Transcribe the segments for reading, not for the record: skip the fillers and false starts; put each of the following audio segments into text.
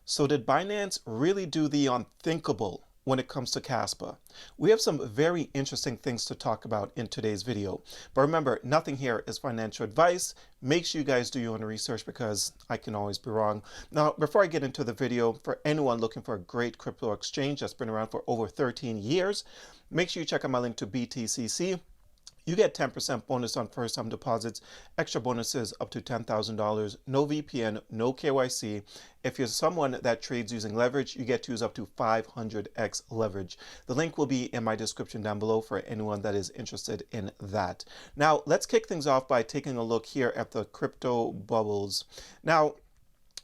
So did Binance really do the unthinkable when it comes to Kaspa? We have some very interesting things to talk about in today's video. But remember, nothing here is financial advice. Make sure you guys do your own research because I can always be wrong. Now, before I get into the video, for anyone looking for a great crypto exchange that's been around for over 13 years, make sure you check out my link to BTCC. You get 10% bonus on first-time deposits, extra bonuses up to $10,000, no VPN, no KYC. If you're someone that trades using leverage, you get to use up to 500x leverage. The link will be in my description down below for anyone that is interested in that. Now, let's kick things off by taking a look here at the crypto bubbles. Now,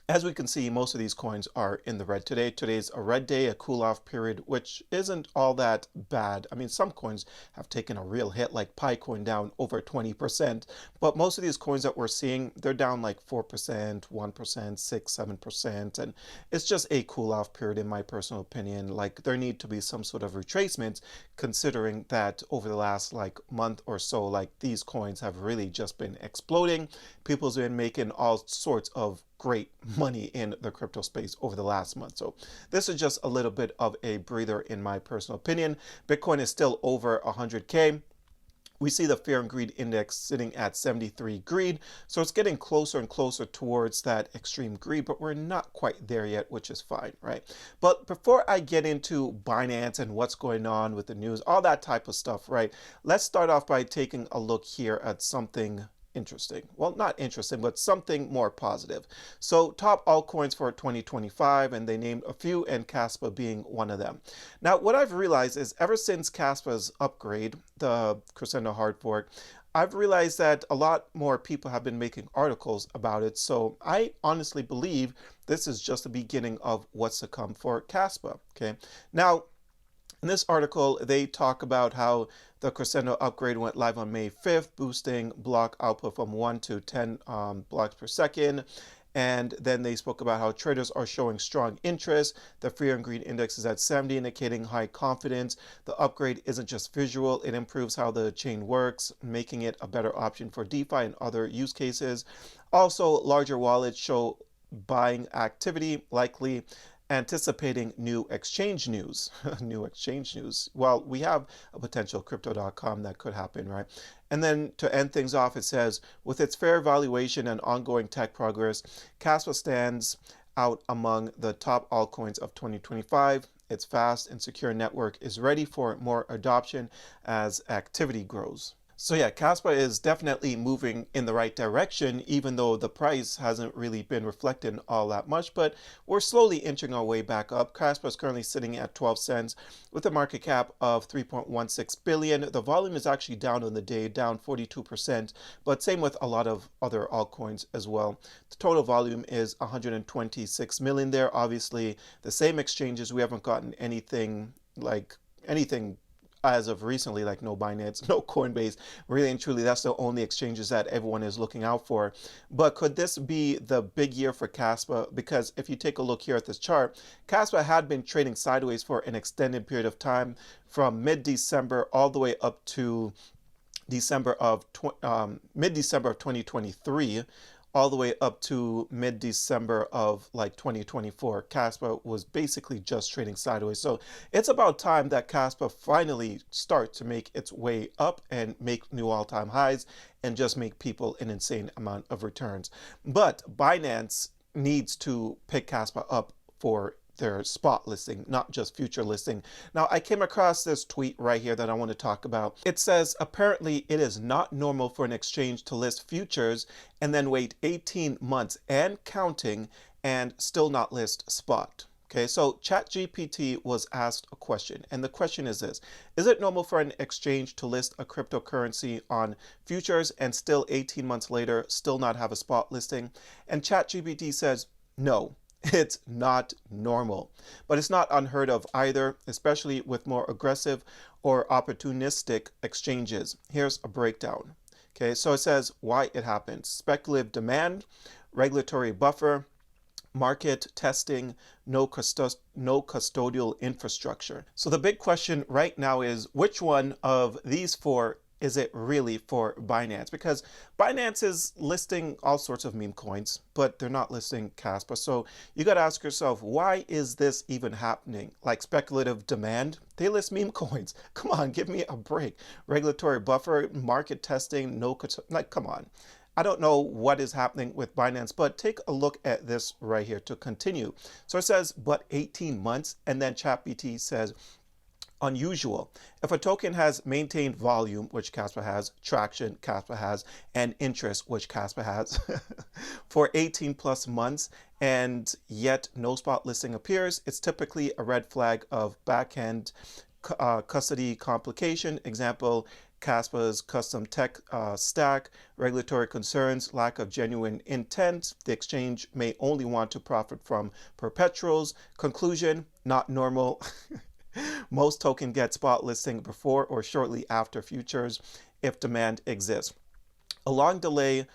as we can see, most of these coins are in the red today. Today's a red day, a cool-off period, which isn't all that bad. I mean, some coins have taken a real hit, like Picoin down over 20%. But most of these coins that we're seeing, they're down like 4%, 1%, 6, 7%. And it's just a cool-off period, in my personal opinion. Like, there need to be some sort of retracements, considering that over the last like month or so, like these coins have really just been exploding. People's been making all sorts of great money in the crypto space over the last month. So this is just a little bit of a breather in my personal opinion. Bitcoin is still over 100K. We see the fear and greed index sitting at 73 greed. So it's getting closer and closer towards that extreme greed, but we're not quite there yet, which is fine, right? But before I get into Binance and what's going on with the news, all that type of stuff, right? Let's start off by taking a look here at something interesting. Well, not interesting, but something more positive. So top altcoins for 2025, and they named a few, and Kaspa being one of them. Now, what I've realized is ever since Kaspa's upgrade, the Crescendo hard fork, I've realized that a lot more people have been making articles about it. So I honestly believe this is just the beginning of what's to come for Kaspa. Okay. Now, in this article, they talk about how the Crescendo upgrade went live on May 5th, boosting block output from 1 to 10 blocks per second. And then they spoke about how traders are showing strong interest. The fear and greed index is at 70, indicating high confidence. The upgrade isn't just visual, it improves how the chain works, making it a better option for DeFi and other use cases. Also, larger wallets show buying activity, likely anticipating new exchange news. New exchange news. Well, we have a potential crypto.com that could happen, right? And then to end things off, it says, with its fair valuation and ongoing tech progress, Casper stands out among the top altcoins of 2025. Its fast and secure network is ready for more adoption as activity grows. So yeah, Kaspa is definitely moving in the right direction, even though the price hasn't really been reflected all that much, but we're slowly inching our way back up. Kaspa is currently sitting at 12 cents with a market cap of 3.16 billion. The volume is actually down on the day, down 42%, but same with a lot of other altcoins as well. The total volume is 126 million there. Obviously, the same exchanges, we haven't gotten anything as of recently, like no Binance, no Coinbase. Really and truly, that's the only exchanges that everyone is looking out for. But could this be the big year for Kaspa? Because if you take a look here at this chart, Kaspa had been trading sideways for an extended period of time from mid-December all the way up to mid-December of 2023. All the way up to mid-December of like 2024, Kaspa was basically just trading sideways. So it's about time that Kaspa finally starts to make its way up and make new all-time highs and just make people an insane amount of returns. But Binance needs to pick Kaspa up for their spot listing, not just future listing. Now, I came across this tweet right here that I want to talk about. It says, apparently it is not normal for an exchange to list futures and then wait 18 months and counting and still not list spot. Okay, so Chatgpt was asked a question, and the question is this: is it normal for an exchange to list a cryptocurrency on futures and still 18 months later still not have a spot listing? And Chatgpt says, no. It's not normal, but it's not unheard of either, especially with more aggressive or opportunistic exchanges. Here's a breakdown. Okay, so it says why it happens: speculative demand, regulatory buffer, market testing, no custodial infrastructure. So the big question right now is, which one of these four is it really for Binance? Because Binance is listing all sorts of meme coins, but they're not listing Caspa. So you got to ask yourself, why is this even happening? Like speculative demand? They list meme coins. Come on, give me a break. Regulatory buffer, market testing, no, like, come on. I don't know what is happening with Binance, but take a look at this right here to continue. So it says, but 18 months, and then Chatgpt says, unusual. If a token has maintained volume, which Casper has, traction, Casper has, and interest, which Casper has, for 18 plus months, and yet no spot listing appears, it's typically a red flag of backend custody complication. Example, Caspa's custom tech stack, regulatory concerns, lack of genuine intent. The exchange may only want to profit from perpetuals. Conclusion, not normal. Most token get spot listing before or shortly after futures if demand exists. A long delay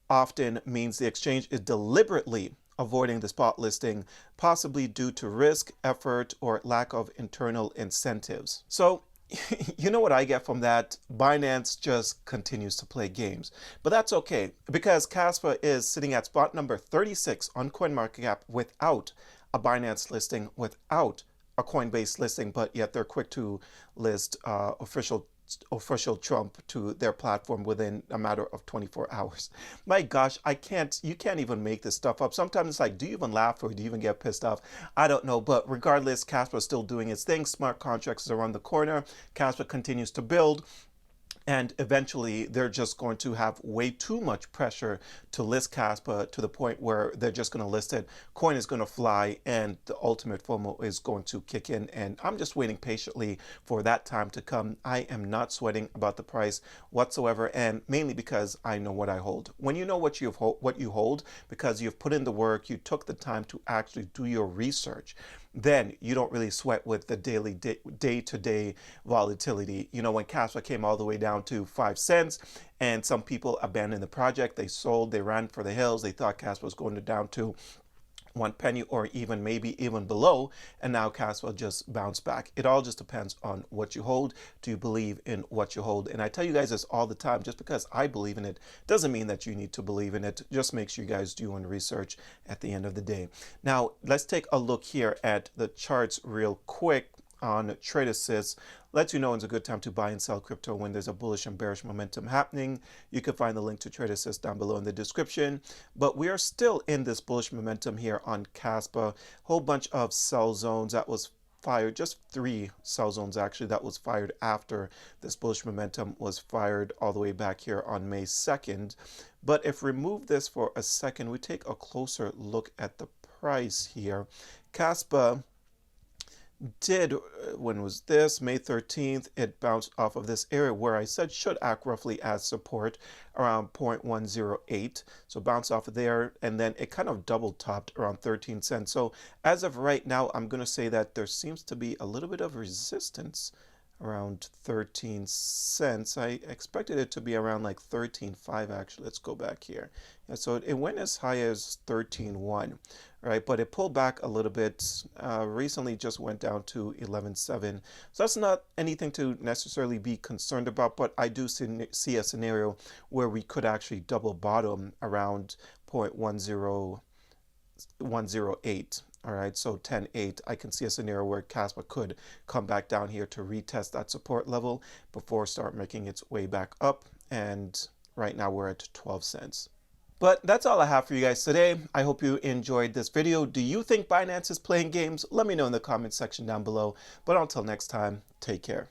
often means the exchange is deliberately avoiding the spot listing, possibly due to risk, effort, or lack of internal incentives. So, you know what I get from that? Binance just continues to play games. But that's okay, because Kaspa is sitting at spot number 36 on CoinMarketCap without a Binance listing, without a Coinbase listing, but yet they're quick to list official Trump to their platform within a matter of 24 hours. My gosh, you can't even make this stuff up. Sometimes it's like, do you even laugh or do you even get pissed off? I don't know, but regardless, Casper is still doing its thing. Smart contracts is around the corner. Casper continues to build. And eventually, they're just going to have way too much pressure to list Caspa to the point where they're just going to list it. Coin is going to fly, and the ultimate FOMO is going to kick in. And I'm just waiting patiently for that time to come. I am not sweating about the price whatsoever, and mainly because I know what I hold. When you know what you hold, because you've put in the work, you took the time to actually do your research, then you don't really sweat with the daily day-to-day volatility. You know, when Casper came all the way down to 5 cents and some people abandoned the project, they sold, they ran for the hills, they thought Casper was going down to 1 penny or even maybe even below, and now Casper just bounced back. It all just depends on what you hold. Do you believe in what you hold? And I tell you guys this all the time, just because I believe in it doesn't mean that you need to believe in it. Just make sure you guys do your own research at the end of the day. Now let's take a look here at the charts real quick on Trade Assist. Lets you know it's a good time to buy and sell crypto when there's a bullish and bearish momentum happening. You can find the link to Trade Assist down below in the description. But we are still in this bullish momentum here on Caspa. Whole bunch of sell zones that was fired, just 3 sell zones actually that was fired after this bullish momentum was fired all the way back here on May 2nd. But if we remove this for a second, we take a closer look at the price here. Caspa did, when was this? May 13th, it bounced off of this area where I said should act roughly as support around 0.108. So bounced off of there, and then it kind of double topped around 13 cents. So as of right now, I'm going to say that there seems to be a little bit of resistance around 13 cents. I expected it to be around like 13.5 actually. Let's go back here. Yeah, so it went as high as 13.1, right? But it pulled back a little bit. Recently just went down to 11.7. So that's not anything to necessarily be concerned about, but I do see a scenario where we could actually double bottom around 0.108. All right, so 10.8, I can see a scenario where Caspa could come back down here to retest that support level before start making its way back up. And right now we're at 12 cents. But that's all I have for you guys today. I hope you enjoyed this video. Do you think Binance is playing games? Let me know in the comment section down below. But until next time, take care.